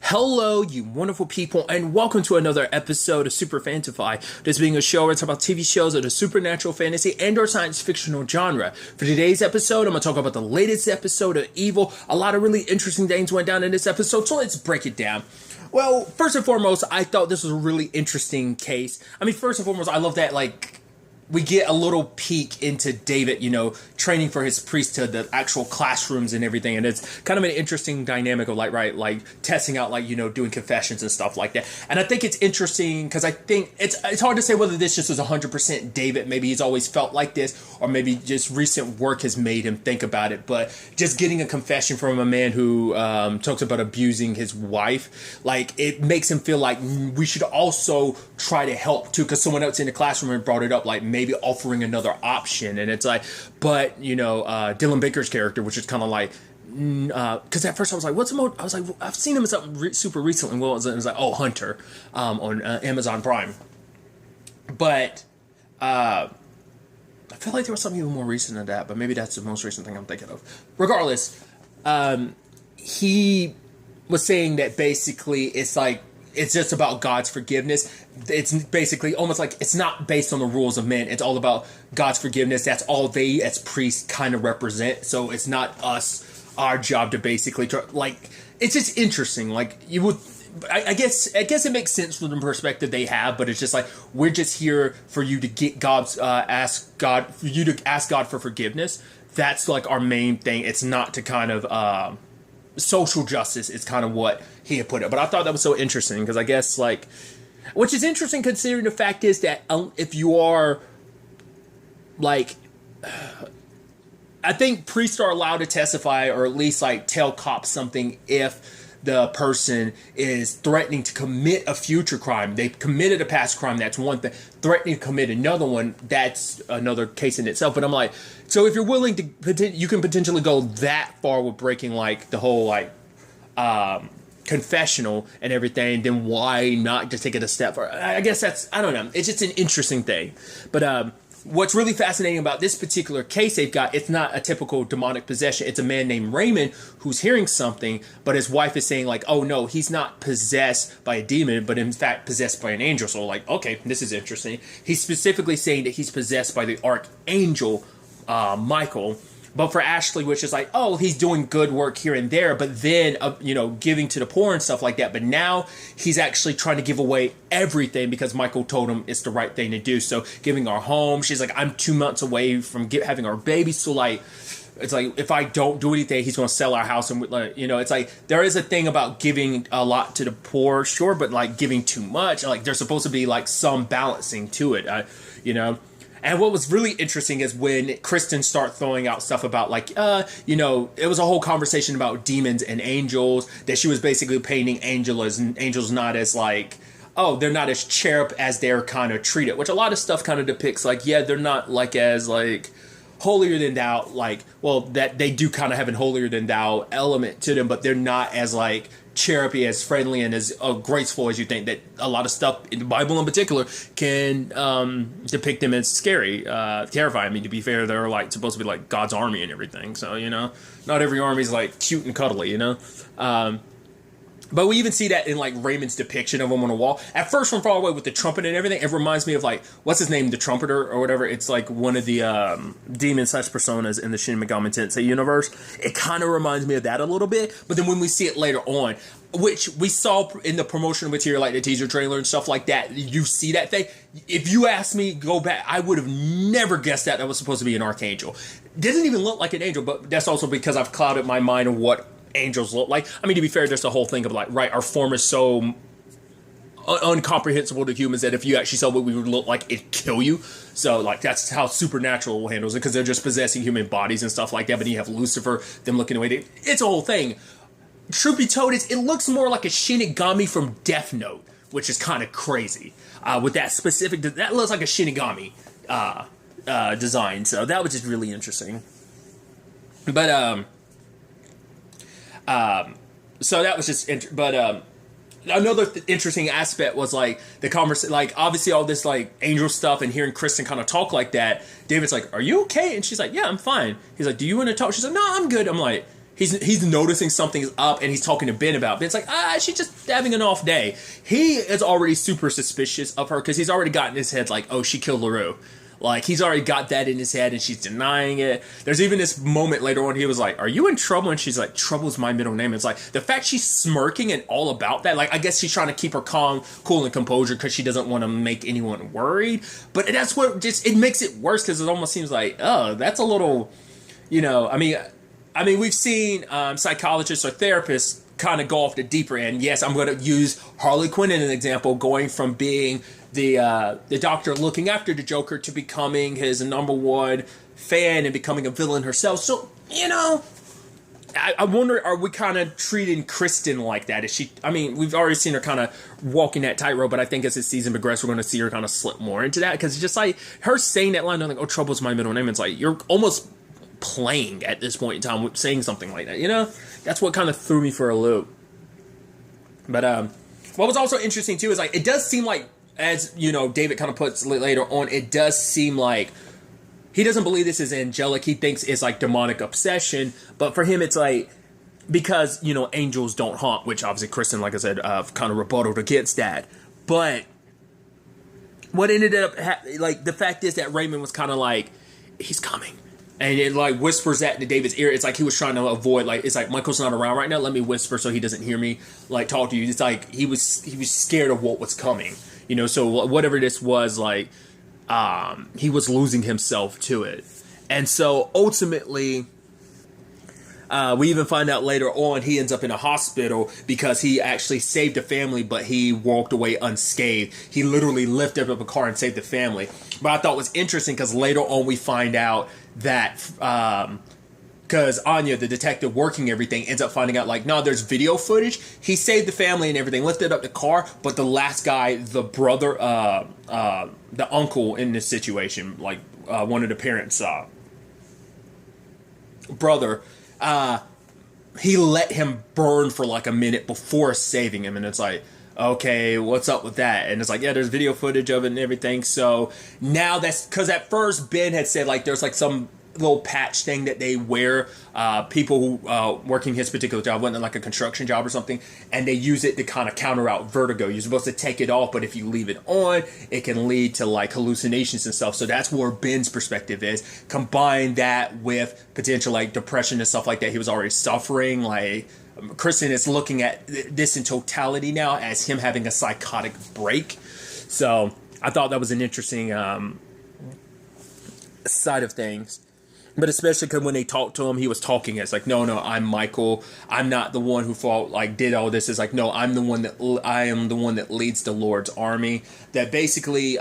Hello, you wonderful people, and welcome to another episode of Super-Fanta-Fi. This being a show where it's about TV shows of the supernatural, fantasy, and/or science fictional genre. For today's episode, I'm going to talk about the latest episode of Evil. A lot of really interesting things went down in this episode, so let's break it down. Well, first and foremost, I thought this was a really interesting case. First and foremost, I love that, we get a little peek into David, training for his priesthood, the actual classrooms and everything. And it's kind of an interesting dynamic of testing out, doing confessions and stuff like that. And I think it's interesting because I think it's hard to say whether this just was 100% David. Maybe he's always felt like this, or maybe just recent work has made him think about it. But just getting a confession from a man who talks about abusing his wife, it makes him feel like we should also try to help too, because someone else in the classroom had brought it up, maybe offering another option. And it's Dylan Baker's character, which is kind of because at first I was like, what's the I was like, I've seen him in something super recently. Well, it was like, oh, Hunter, on Amazon Prime. But I feel like there was something even more recent than that, but maybe that's the most recent thing I'm thinking of. Regardless, he was saying that basically it's just about God's forgiveness. It's basically almost like it's not based on the rules of men. It's all about God's forgiveness. That's all they as priests kind of represent. So it's not our job to basically it's just interesting. I guess it makes sense from the perspective they have, but it's just we're just here for you to get ask God for forgiveness. That's our main thing. It's not to kind of social justice is kind of what he had put it. But I thought that was so interesting because I guess which is interesting considering the fact is that if you are I think priests are allowed to testify or at least tell cops something if the person is threatening to commit a future crime. They've committed a past crime, that's one thing. Threatening to commit another one, that's another case in itself. But I'm so if you're willing to, you can potentially go that far with breaking the whole confessional and everything, then why not just take it a step further? I guess I don't know. It's just an interesting thing. But what's really fascinating about this particular case they've got, it's not a typical demonic possession. It's a man named Raymond who's hearing something, but his wife is saying oh no, he's not possessed by a demon, but in fact possessed by an angel. So okay, this is interesting. He's specifically saying that he's possessed by the archangel Michael. But for Ashley, which is he's doing good work here and there, but then, giving to the poor and stuff like that. But now he's actually trying to give away everything because Michael told him it's the right thing to do. So giving our home, she's I'm 2 months away from having our baby. So it's if I don't do anything, he's going to sell our house. And it's there is a thing about giving a lot to the poor, sure, but giving too much, there's supposed to be some balancing to it, And what was really interesting is when Kristen started throwing out stuff about it was a whole conversation about demons and angels, that she was basically painting angels not as they're not as cherub as they're kind of treated, which a lot of stuff kind of depicts they're not as holier than thou, that they do kind of have an holier than thou element to them, but they're not as cheruby, as friendly, and as graceful as you think. That a lot of stuff in the Bible in particular can depict them as scary, terrifying. To be fair, they're supposed to be God's army and everything. So not every army is cute and cuddly. But we even see that in Raymond's depiction of him on the wall. At first, from far away with the trumpet and everything, it reminds me of what's his name, the trumpeter or whatever. It's one of the demon such personas in the Shin Megami Tensei universe. It kind of reminds me of that a little bit. But then when we see it later on, which we saw in the promotional material, the teaser trailer and stuff like that, you see that thing. If you asked me, go back, I would have never guessed that was supposed to be an archangel. It doesn't even look like an angel, but that's also because I've clouded my mind on what angels look like. To be fair, there's the whole thing of our form is so incomprehensible to humans that if you actually saw what we would look like, it'd kill you. So that's how supernatural handles it, because they're just possessing human bodies and stuff like that. But then you have Lucifer, them looking away. It's a whole thing. Truth be told, it looks more like a Shinigami from Death Note, which is kind of crazy. With that specific, that looks like a Shinigami design. So that was just really interesting. But so that was just, another interesting aspect was the conversation, obviously all this angel stuff and hearing Kristen kind of talk like that. David's are you okay? And she's yeah, I'm fine. He's do you want to talk? She's no, I'm good. I'm he's noticing something's up, and he's talking to Ben about it. Ben's like, she's just having an off day. He is already super suspicious of her because he's already got in his head like, oh, she killed LaRue. Like, he's already got that in his head, and she's denying it. There's even this moment later on, he was like, are you in trouble? And she's like, trouble's my middle name. It's like, the fact she's smirking and all about that, like, I guess she's trying to keep her calm, cool, and composure because she doesn't want to make anyone worried. But that's what just, it makes it worse because it almost seems like, oh, that's a little, you know, I mean, we've seen psychologists or therapists kind of go off the deeper end. Yes, I'm going to use Harley Quinn as an example, going from being the doctor looking after the Joker to becoming his number one fan and becoming a villain herself. So, you know, I wonder, are we kind of treating Kristen like that? Is she, I mean, we've already seen her kind of walking that tightrope, but I think as the season progresses, we're going to see her kind of slip more into that. Because it's just like, her saying that line, I'm like, oh, trouble's my middle name. It's like, you're almost playing at this point in time with saying something like that, you know? That's what kind of threw me for a loop. But what was also interesting, too, is like, it does seem like, as, you know, David kind of puts later on, it does seem like he doesn't believe this is angelic. He thinks it's like demonic obsession. But for him, it's like, because, you know, angels don't haunt, which obviously Kristen, like I said, kind of rebutted against that. But what ended up, like, the fact is that Raymond was kind of like, he's coming. And it, like, whispers that into David's ear. It's like he was trying to avoid, like, it's like, Michael's not around right now. Let me whisper so he doesn't hear me, like, talk to you. It's like he was scared of what was coming. You know, so whatever this was, like, he was losing himself to it. And so, ultimately, we even find out later on he ends up in a hospital because he actually saved a family, but he walked away unscathed. He literally lifted up a car and saved the family. But I thought it was interesting because later on we find out that... because Anya, the detective working everything, ends up finding out, like, no, there's video footage. He saved the family and everything, lifted up the car, but the last guy, the brother, the uncle in this situation, like, one of the parents' brother, he let him burn for, like, a minute before saving him, and it's like, okay, what's up with that? And it's like, yeah, there's video footage of it and everything, so now that's, because at first Ben had said, like, there's, like, some little patch thing that they wear, people who working his particular job, wasn't like a construction job or something, and they use it to kind of counter out vertigo. You're supposed to take it off, but if you leave it on, it can lead to like hallucinations and stuff. So that's where Ben's perspective is. Combine that with potential like depression and stuff like that he was already suffering. Like, Kristen is looking at this in totality now as him having a psychotic break. So I thought that was an interesting side of things. But especially because when they talked to him, he was talking. It's like, no, I'm Michael. I'm not the one who fought, like, did all this. It's like, no, I am the one that leads the Lord's army. That basically,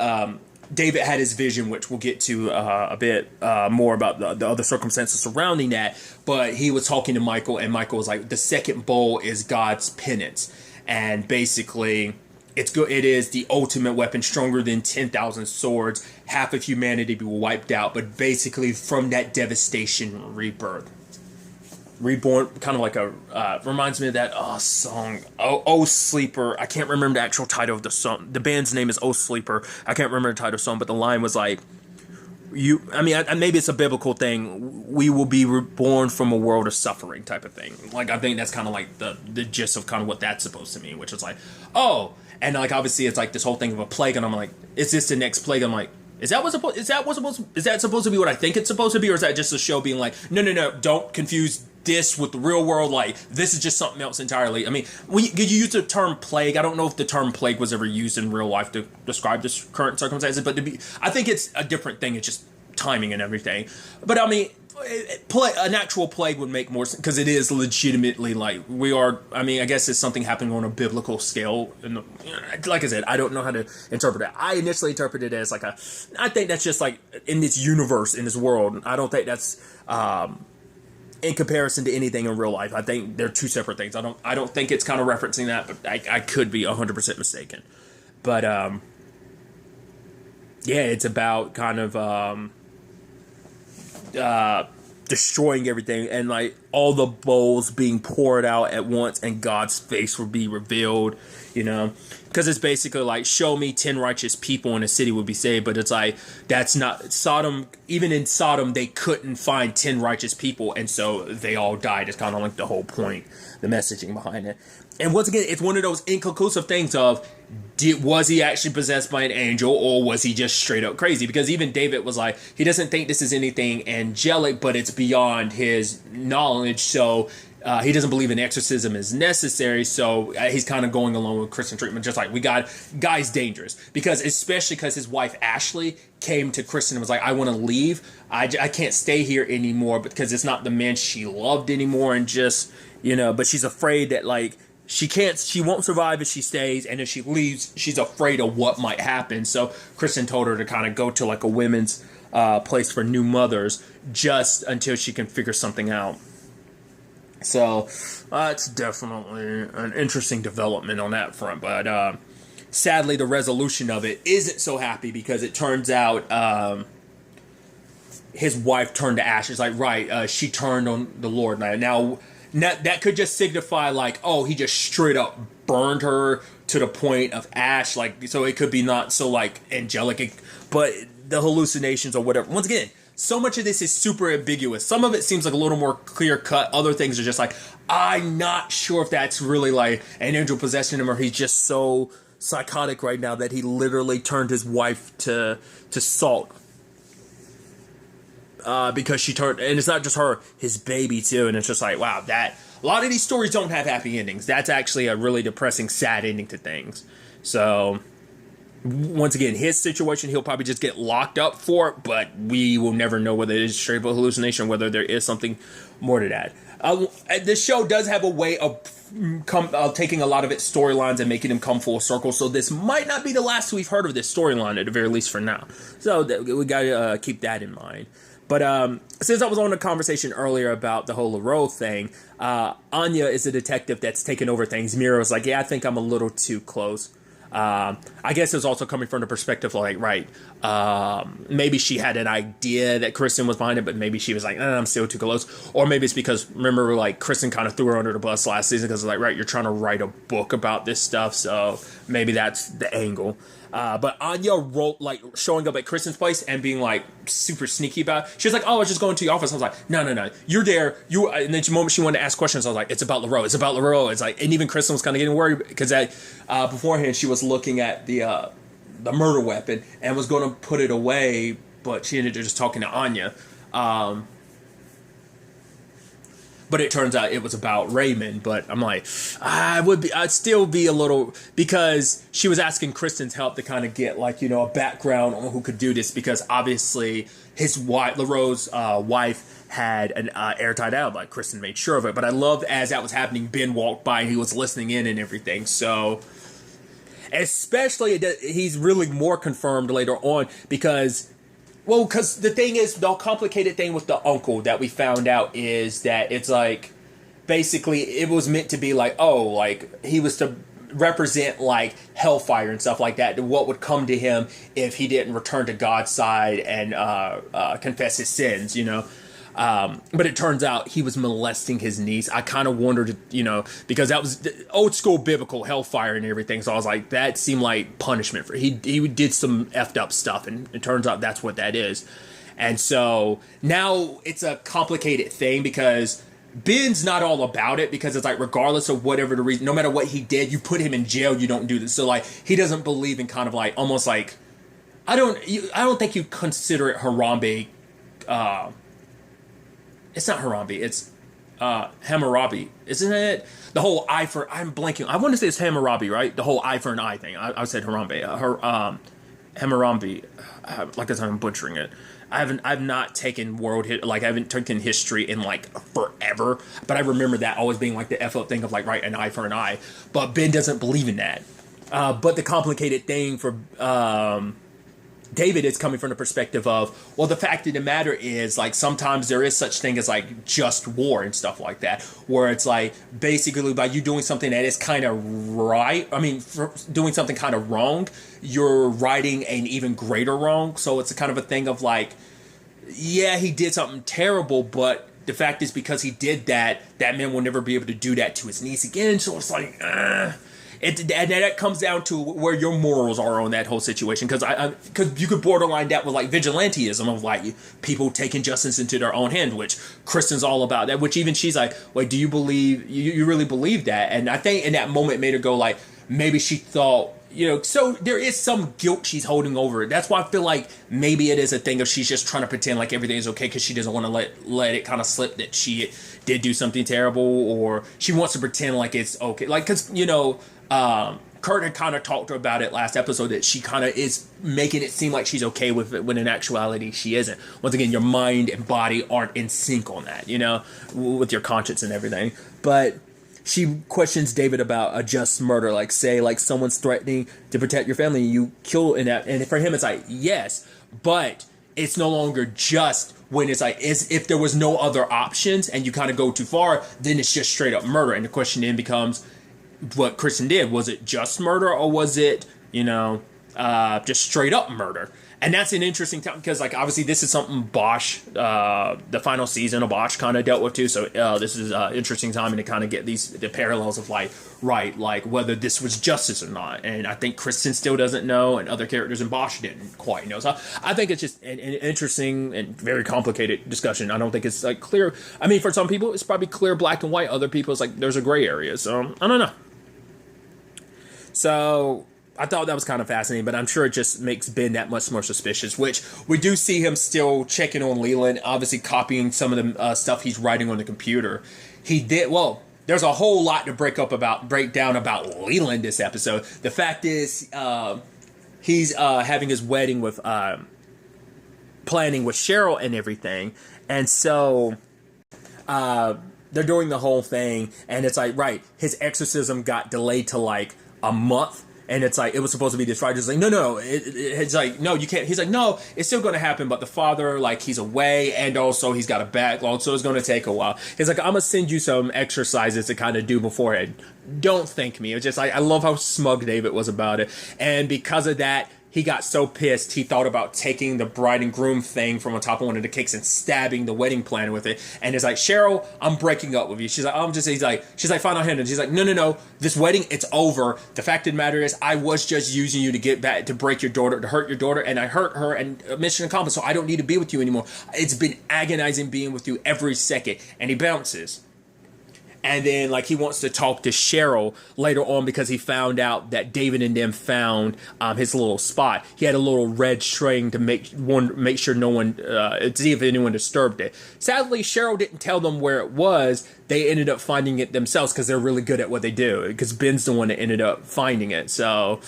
David had his vision, which we'll get to a bit more about the other circumstances surrounding that. But he was talking to Michael, and Michael was like, the second bowl is God's penance, and basically, it's good. It is the ultimate weapon, stronger than 10,000 swords. Half of humanity be wiped out, but basically from that devastation, rebirth, reborn. Kind of like a reminds me of that song, Oh Sleeper. I can't remember the actual title of the song. The band's name is Oh Sleeper. I can't remember the title of the song, but the line was like, maybe it's a biblical thing. We will be reborn from a world of suffering, type of thing. Like, I think that's kind of like the gist of kind of what that's supposed to mean, which is like, oh. And like obviously it's like this whole thing of a plague, and I'm like, is this the next plague? I'm like, is that supposed to be what I think it's supposed to be, or is that just a show being like, no, don't confuse this with the real world, like this is just something else entirely. I mean, you use the term plague. I don't know if the term plague was ever used in real life to describe this current circumstances, but I think it's a different thing. It's just timing and everything. But I mean, an actual plague would make more sense because it is legitimately like I guess it's something happening on a biblical scale. And like I said, I don't know how to interpret it. I initially interpreted it as like I think that's just like in this universe, in this world. I don't think that's in comparison to anything in real life. I think they're two separate things. I don't think it's kind of referencing that, but I could be 100% mistaken. But yeah, it's about kind of destroying everything, and like all the bowls being poured out at once, and God's face will be revealed, you know, because it's basically like, show me 10 righteous people and a city would be saved. But it's like, that's not Sodom. Even in Sodom, they couldn't find 10 righteous people, and so they all died. It's kind of like the whole point, the messaging behind it. And once again, it's one of those inconclusive things of, was he actually possessed by an angel, or was he just straight up crazy? Because even David was like, he doesn't think this is anything angelic, but it's beyond his knowledge. So he doesn't believe an exorcism is necessary. So he's kind of going along with Christian treatment. Just like, guy's dangerous. Because especially because his wife, Ashley, came to Kristen and was like, I want to leave. I can't stay here anymore because it's not the man she loved anymore. And just, you know, but she's afraid that like, she won't survive if she stays, and if she leaves, she's afraid of what might happen. So Kristen told her to kind of go to like a women's place for new mothers just until she can figure something out. So it's definitely an interesting development on that front. But sadly, the resolution of it isn't so happy, because it turns out his wife turned to ashes. Like, right, she turned on the Lord. Now, that could just signify like, oh, he just straight up burned her to the point of ash. Like, so it could be not so like angelic, but the hallucinations or whatever. Once again, so much of this is super ambiguous. Some of it seems like a little more clear cut. Other things are just like, I'm not sure if that's really like an angel possessing him, or he's just so psychotic right now that he literally turned his wife to salt. Because she turned, and it's not just her, his baby too, and it's just like, wow, that a lot of these stories don't have happy endings. That's actually a really depressing, sad ending to things. So once again, his situation, he'll probably just get locked up for it, but we will never know whether it is straight up hallucination, whether there is something more to that. This show does have a way of taking a lot of its storylines and making them come full circle, so this might not be the last we've heard of this storyline, at the very least for now. So we gotta keep that in mind. But since I was on a conversation earlier about the whole LaRoe thing, Anya is a detective that's taken over things. Mira was like, yeah, I think I'm a little too close. I guess it was also coming from the perspective of like, right, maybe she had an idea that Kristen was behind it, but maybe she was like, I'm still too close. Or maybe it's because, remember, like, Kristen kind of threw her under the bus last season because, like, right, you're trying to write a book about this stuff, so maybe that's the angle. But Anya wrote, like, showing up at Kristen's place and being, like, super sneaky about it. She was like, oh, I was just going to your office. I was like, no, you're there. And then the moment she wanted to ask questions, I was like, it's about LaRoe. It's like, and even Kristen was kind of getting worried because beforehand she was looking at the murder weapon and was going to put it away, but she ended up just talking to Anya. But it turns out it was about Raymond. But I'm like, I'd still be a little, because she was asking Kristen's help to kind of get, like, you know, a background on who could do this, because obviously his wife, LaRoe's wife, had an airtight alibi. Like, Kristen made sure of it. But I loved as that was happening, Ben walked by and he was listening in and everything. So especially he's really more confirmed later on because the thing is, the complicated thing with the uncle that we found out is that it's like, basically it was meant to be like, oh, like he was to represent like hellfire and stuff like that, what would come to him if he didn't return to God's side and confess his sins, you know. But it turns out he was molesting his niece. I kind of wondered, you know, because that was old school biblical hellfire and everything. So I was like, that seemed like punishment for he did some effed up stuff, and it turns out that's what that is. And so now it's a complicated thing because Ben's not all about it, because it's like, regardless of whatever the reason, no matter what he did, you put him in jail, you don't do this. So like, he doesn't believe in kind of like, almost like, I don't think you consider it Harambe. It's not Harambe, it's Hammurabi, isn't it? The whole I'm blanking. I want to say it's Hammurabi, right? The whole eye for an eye thing. I said Harambe. Hammurabi. Like I said, I'm butchering it. I've not taken I haven't taken history in like forever, but I remember that always being like the F up thing of like, right, an eye for an eye. But Ben doesn't believe in that. But the complicated thing for David is coming from the perspective of, well, the fact of the matter is, like, sometimes there is such thing as, like, just war and stuff like that, where it's, like, basically by you doing something that is kind of right, for doing something kind of wrong, you're righting an even greater wrong. So it's a kind of a thing of, like, yeah, he did something terrible, but the fact is because he did that, that man will never be able to do that to his niece again. So it's like, and that comes down to where your morals are on that whole situation, because you could borderline that with like vigilanteism of like people taking justice into their own hand, which Kristen's all about that. Which even she's like, wait, do you believe you really believe that? And I think in that moment made her go like, maybe she thought, so there is some guilt she's holding over it. That's why I feel like maybe it is a thing of she's just trying to pretend like everything is okay because she doesn't want to let it kind of slip that she did do something terrible, or she wants to pretend like it's okay, like because Kurt had kind of talked to her about it last episode that she kind of is making it seem like she's okay with it when in actuality she isn't. Once again, your mind and body aren't in sync on that, with your conscience and everything. But she questions David about a just murder, like say like someone's threatening to protect your family and you kill in that. And for him, it's like, yes, but it's no longer just when it's like, if there was no other options and you kind of go too far, then it's just straight up murder. And the question then becomes, what Kristen did, was it just murder or was it, just straight up murder? And that's an interesting time because, like, obviously this is something Bosch, the final season of Bosch kind of dealt with too. So this is an interesting time to kind of get the parallels of like, right, like whether this was justice or not. And I think Kristen still doesn't know, and other characters in Bosch didn't quite know. So I think it's just an interesting and very complicated discussion. I don't think it's like clear. I mean, for some people, it's probably clear black and white. Other people, it's like there's a gray area. So I don't know. So I thought that was kind of fascinating, but I'm sure it just makes Ben that much more suspicious, which we do see him still checking on Leland, obviously copying some of the stuff he's writing on the computer. There's a whole lot to break down about Leland this episode. The fact is, he's having his wedding with, planning with Cheryl and everything. And so, they're doing the whole thing, and it's like, right, his exorcism got delayed to like a month, and it's like it was supposed to be this Friday. It's like no, it's like no, you can't. He's like no, it's still going to happen, but the father, like, he's away, and also he's got a backlog, so it's going to take a while. He's like, I'm gonna send you some exercises to kind of do beforehand. Don't thank me. It's just I love how smug David was about it, and because of that, he got so pissed, he thought about taking the bride and groom thing from on top of one of the cakes and stabbing the wedding planner with it. And it's like, Cheryl, I'm breaking up with you. She's like, she's like, fine, I'll handle it. She's like, no. This wedding, it's over. The fact of the matter is, I was just using you to get back, to break your daughter, to hurt your daughter, and I hurt her, and mission accomplished, so I don't need to be with you anymore. It's been agonizing being with you every second. And he bounces. And then, like, he wants to talk to Cheryl later on because he found out that David and them found his little spot. He had a little red string to make sure no one, to see if anyone disturbed it. Sadly, Cheryl didn't tell them where it was. They ended up finding it themselves because they're really good at what they do. Because Ben's the one that ended up finding it. So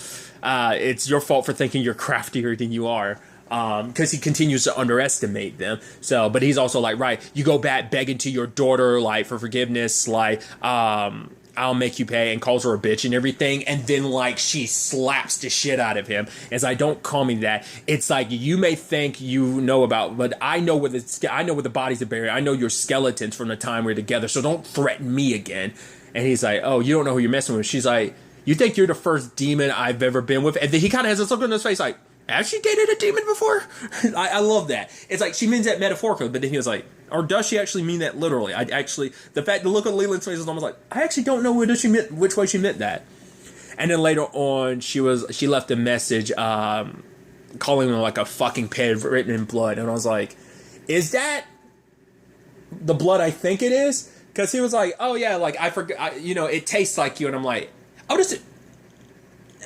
it's your fault for thinking you're craftier than you are. Because he continues to underestimate them. So, but he's also like, right, you go back begging to your daughter, like, for forgiveness, like, I'll make you pay, and calls her a bitch and everything. And then, like, she slaps the shit out of him. It's like, don't call me that. It's like, you may think you know about, but I know where the bodies are buried. I know your skeletons from the time we're together. So don't threaten me again. And he's like, oh, you don't know who you're messing with. She's like, you think you're the first demon I've ever been with? And then he kind of has this look on his face like, has she dated a demon before? I love that. It's like she means that metaphorically, but then he was like, or does she actually mean that literally? The look on Leland's face was almost like, I actually don't know which way she meant that. And then later on, she left a message calling him like a fucking pig written in blood. And I was like, is that the blood I think it is? Because he was like, oh yeah, like I forgot, it tastes like you. And I'm like, oh, does it?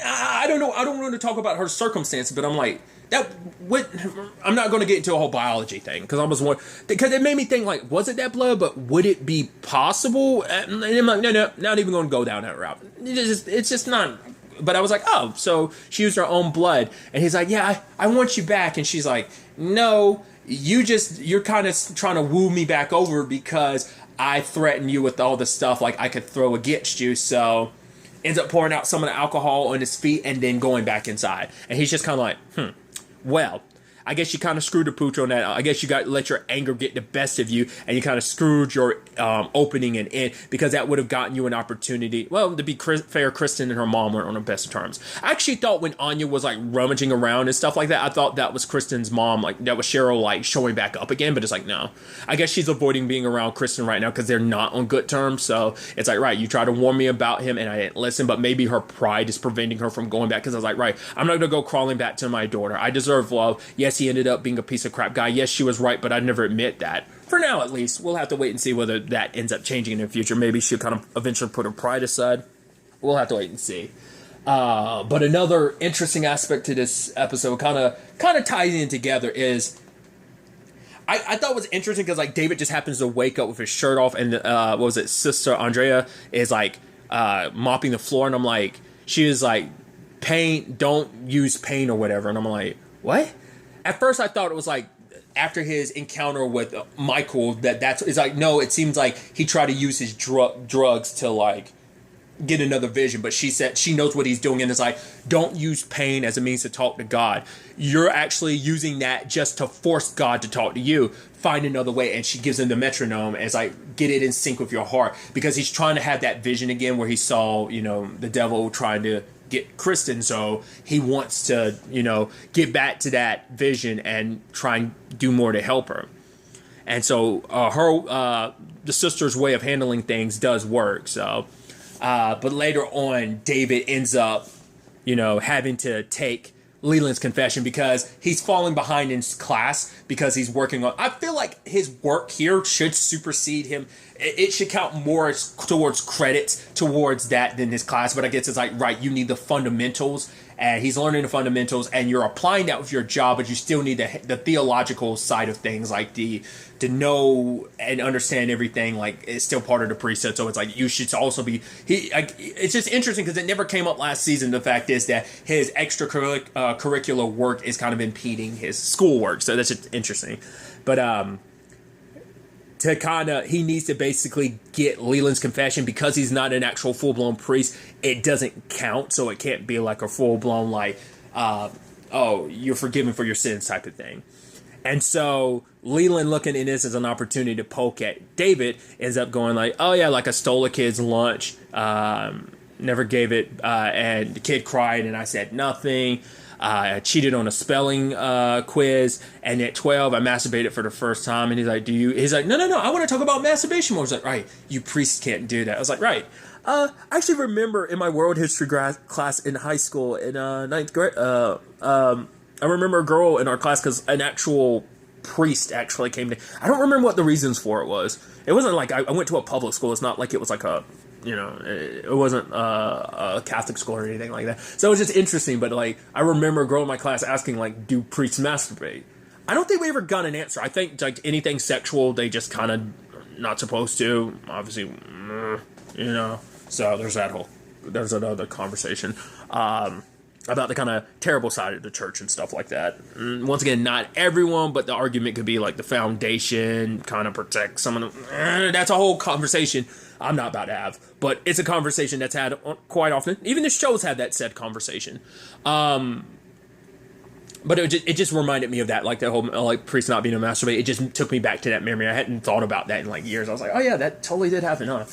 I don't know. I don't want to talk about her circumstances, but I'm like, I'm not going to get into a whole biology thing because it made me think, like, was it that blood? But would it be possible? And I'm like, no, not even going to go down that route. It's just not. But I was like, oh, so she used her own blood, and he's like, yeah, I want you back, and she's like, no, you're kind of trying to woo me back over because I threatened you with all the stuff like I could throw against you, so. Ends up pouring out some of the alcohol on his feet and then going back inside. And he's just kind of like, well, I guess you kind of screwed the pooch on that. I guess you got let your anger get the best of you, and you kind of screwed your opening and end, because that would have gotten you an opportunity. Well, to be fair, Kristen and her mom weren't on the best of terms. I actually thought when Anya was like rummaging around and stuff like that, I thought that was Kristen's mom, like that was Cheryl like showing back up again. But it's like, no, I guess she's avoiding being around Kristen right now because they're not on good terms. So it's like, right, you tried to warn me about him and I didn't listen, but maybe her pride is preventing her from going back, because I was like, right, I'm not gonna go crawling back to my daughter. I deserve love. Yes, he ended up being a piece of crap guy. Yes, she was right, but I'd never admit that. For now, at least, we'll have to wait and see whether that ends up changing in the future. Maybe she'll kind of eventually put her pride aside. We'll have to wait and see. But another interesting aspect to this episode, kind of ties in together, is I thought it was interesting because like David just happens to wake up with his shirt off, and what was it, Sister Andrea is like mopping the floor, and I'm like, she is like, paint, don't use paint or whatever, and I'm like, what? At first I thought it was like after his encounter with Michael, it's like, no, it seems like he tried to use his drugs to like get another vision, but she said she knows what he's doing, and it's like, don't use pain as a means to talk to God. You're actually using that just to force God to talk to you. Find another way. And she gives him the metronome as like, get it in sync with your heart, because he's trying to have that vision again where he saw, the devil trying to get Kristen, so he wants to, get back to that vision and try and do more to help her. And so the sister's way of handling things does work. So but later on, David ends up, having to take Leland's confession because he's falling behind in class because he's working on... I feel like his work here should supersede him. It should count more towards credit towards that than his class. But I guess it's like, right, you need the fundamentals, and he's learning the fundamentals, and you're applying that with your job, but you still need the theological side of things, like to know and understand everything. Like, it's still part of the priesthood, so it's like you should also be... it's just interesting because it never came up last season. The fact is that his extracurricular work is kind of impeding his schoolwork, so that's just interesting. But he needs to basically get Leland's confession because he's not an actual full-blown priest. It doesn't count, so it can't be like a full-blown like, oh, you're forgiven for your sins type of thing. And so Leland, looking in this as an opportunity to poke at David, ends up going like, oh yeah, like I stole a kid's lunch, never gave it, and the kid cried and I said nothing. I cheated on a spelling quiz, and at 12 I masturbated for the first time. And he's like, he's like, no, I want to talk about masturbation more. I was like, right, you priests can't do that. I was like, right. I actually remember in my world history class in high school in ninth grade, I remember a girl in our class, because an actual priest actually came to... I don't remember what the reasons for it was. It wasn't like I went to a public school. It's not like it was like a... it wasn't a Catholic school or anything like that. So it was just interesting. But like, I remember a girl in my class asking like, do priests masturbate? I don't think we ever got an answer. I think like anything sexual, they just kind of not supposed to. Obviously, So there's another conversation about the kind of terrible side of the church and stuff like that. Once again, not everyone, but the argument could be like the foundation kind of protects some of them. That's a whole conversation I'm not about to have, but it's a conversation that's had quite often. Even the shows had that said conversation. But it just reminded me of that, like the whole like priest not being a masturbate. It just took me back to that memory. I hadn't thought about that in like years. I was like, oh yeah, that totally did happen, huh?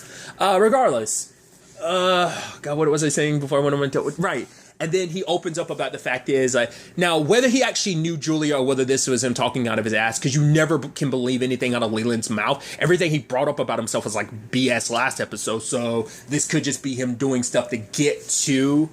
Regardless, God, what was I saying before I went to right? And then he opens up about the fact is, now, whether he actually knew Julia or whether this was him talking out of his ass, because you never can believe anything out of Leland's mouth. Everything he brought up about himself was like BS last episode. So this could just be him doing stuff to get to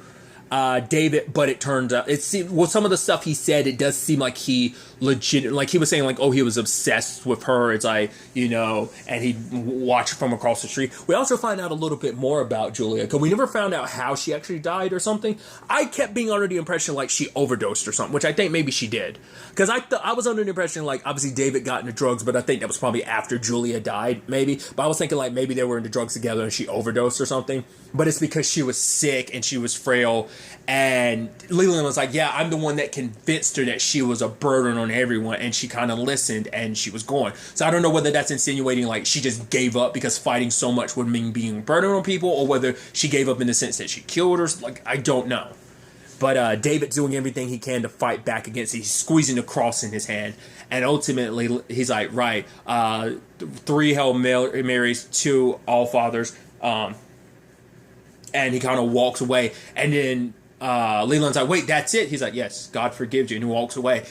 David, but it turned out some of the stuff he said, it does seem like he legit, like he was saying like, oh, he was obsessed with her. It's like, and he'd watch from across the street. We also find out a little bit more about Julia, because we never found out how she actually died or something. I kept being under the impression like she overdosed or something, which I think maybe she did, because I was under the impression like obviously David got into drugs, but I think that was probably after Julia died, maybe. But I was thinking like maybe they were into drugs together and she overdosed or something. But it's because she was sick and she was frail. And Leland was like, yeah, I'm the one that convinced her that she was a burden on everyone. And she kind of listened and she was gone. So I don't know whether that's insinuating like she just gave up because fighting so much would mean being a burden on people, or whether she gave up in the sense that she killed her. Like, I don't know. But David's doing everything he can to fight back against it. He's squeezing the cross in his hand. And ultimately, he's like, right, 3 Hail Marys, 2 All Fathers. And he kind of walks away. And then Leland's like, wait, that's it? He's like, yes, God forgives you. And he walks away.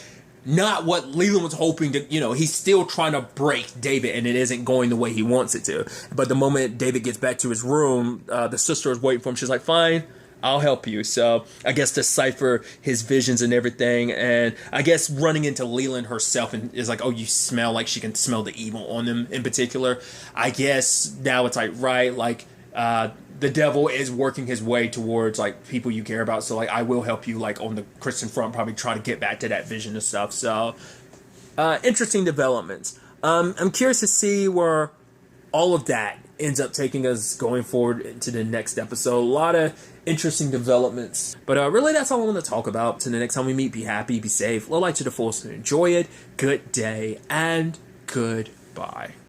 Not what Leland was hoping to, he's still trying to break David, and it isn't going the way he wants it to. But the moment David gets back to his room, the sister is waiting for him. She's like, fine, I'll help you. So I guess decipher his visions and everything. And I guess running into Leland herself and is like, oh, you smell, like she can smell the evil on them in particular. I guess now it's like, right, like, the devil is working his way towards like people you care about. So like, I will help you like on the Christian front, probably try to get back to that vision and stuff. So interesting developments. I'm curious to see where all of that ends up taking us going forward into the next episode. A lot of interesting developments. But really, that's all I want to talk about. Till the next time we meet, be happy, be safe, low light to the fullest, and enjoy it. Good day and goodbye.